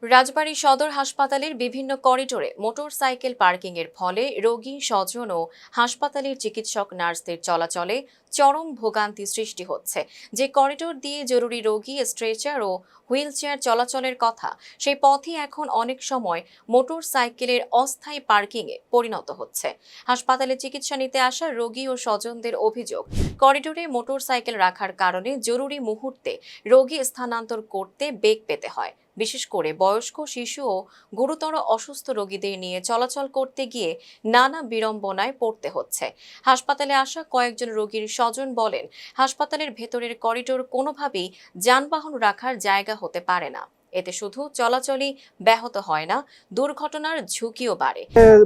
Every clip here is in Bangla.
রাজবাড়ী সদর হাসপাতালের বিভিন্ন করিডোরে মোটরসাইকেল পার্কিংয়ের ফলে রোগী স্বজন ও হাসপাতালের চিকিৎসক নার্সদের চলাচলে চরম ভোগান্তি সৃষ্টি হচ্ছে। যে করিডোর দিয়ে জরুরি রোগী, স্ট্রেচার ও হুইলচেয়ার চলাচলের কথা, সেই পথই এখন অনেক সময় মোটরসাইকেলের অস্থায়ী পার্কিংয়ে পরিণত হচ্ছে। হাসপাতালে চিকিৎসা নিতে আসা রোগী ও স্বজনদের অভিযোগ, করিডোরে মোটরসাইকেল রাখার কারণে জরুরি মুহূর্তে রোগী স্থানান্তর করতে বেগ পেতে হয়। বিশেষ করে বয়স্ক, শিশু ও গুরুতর অসুস্থ রোগীদের নিয়ে চলাচল করতে গিয়ে নানা বিড়ম্বনায় পড়তে হচ্ছে। হাসপাতালে আসা কয়েকজন রোগীর স্বজন বলেন, হাসপাতালের ভেতরের করিডোর কোনোভাবেই যানবাহন রাখার জায়গা হতে পারে না। এতে শুধু চলাচলই ব্যাহত হয় না, দুর্ঘটনার ঝুঁকিও বাড়ে।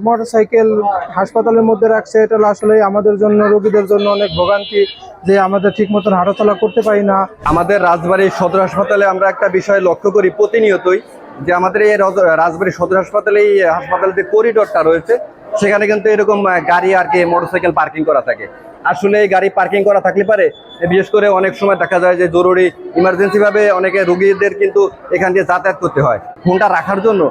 মোটরসাইকেল হাসপাতালের মধ্যে রাখছে, এটা আসলে আমাদের জন্য, রোগীদের জন্য অনেক ভোগান্তি, যে আমাদের ঠিক মতন হাঁটাচলা করতে পারি না। আমাদের রাজবাড়ী সদর হাসপাতালে আমরা একটা বিষয় লক্ষ্য করি প্রতিনিয়তই, যে আমাদের এই রাজবাড়ী সদর হাসপাতালে হাসপাতালের যে করিডোরটা রয়েছে সেখানে কিন্তু এরকম গাড়ি আর কি মোটরসাইকেল পার্কিং করা থাকে। আসলে এই গাড়ি পার্কিং করা থাকলে পারে বিশেষ করে অনেক সময় দেখা যায় যে জরুরি ইমার্জেন্সি ভাবে অনেকে রোগীদের কিন্তু এখান দিয়ে যাতায়াত করতে হয়। ফোনটা রাখার জন্য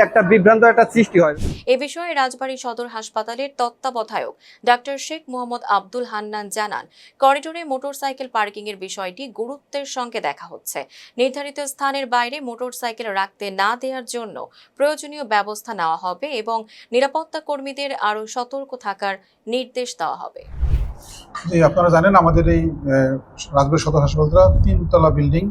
একটা বিভ্রান্ত একটা সৃষ্টি হয়। এ বিষয়ে রাজবাড়ী সদর হাসপাতালের তত্ত্বাবধায়ক ডাক্তার শেখ মোহাম্মদ আব্দুল হান্নান জানান, করিডোরে মোটরসাইকেল পার্কিং এর বিষয়টি গুরুত্বের সঙ্গে দেখা হচ্ছে। নির্ধারিত স্থানের বাইরে মোটরসাইকেল রাখতে না দেওয়ার জন্য প্রয়োজনীয় ব্যবস্থা নেওয়া হবে এবং নিরাপত্তা কর্মীদের আরও সতর্ক থাকার নির্দেশ দেওয়া হবে। জি, আপনারা জানেন আমাদের এই রাজবাড়ী সদর হাসপাতালটা 3 তলা বিল্ডিং,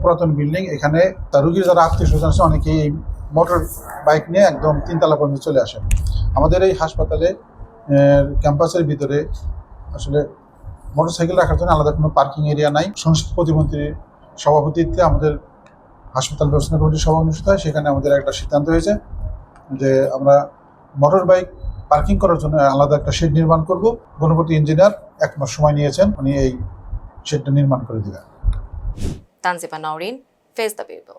পুরাতন বিল্ডিং। এখানে রোগীর যারা আত্মীয় স্বজন আছে অনেকেই এই মোটর বাইক নিয়ে একদম 3 তলা পর্যন্ত চলে আসেন। আমাদের এই হাসপাতালে ক্যাম্পাসের ভিতরে আসলে মোটরসাইকেল রাখার জন্য আলাদা কোনো পার্কিং এরিয়া নাই। সংস্কৃতি প্রতিমন্ত্রীর সভাপতিত্বে আমাদের হাসপাতাল ব্যবস্থাপনা কমিটির সভা অনুষ্ঠিত হয়। সেখানে আমাদের একটা সিদ্ধান্ত হয়েছে যে আমরা মোটর বাইক পার্কিং করার জন্য আলাদা একটা শেড নির্মাণ করব। গণপতি ইঞ্জিনিয়ার 1 মাস সময় নিয়েছেন, উনি এই শেডটা নির্মাণ করে দেবেন। Tanjiba Nowrin, face the people.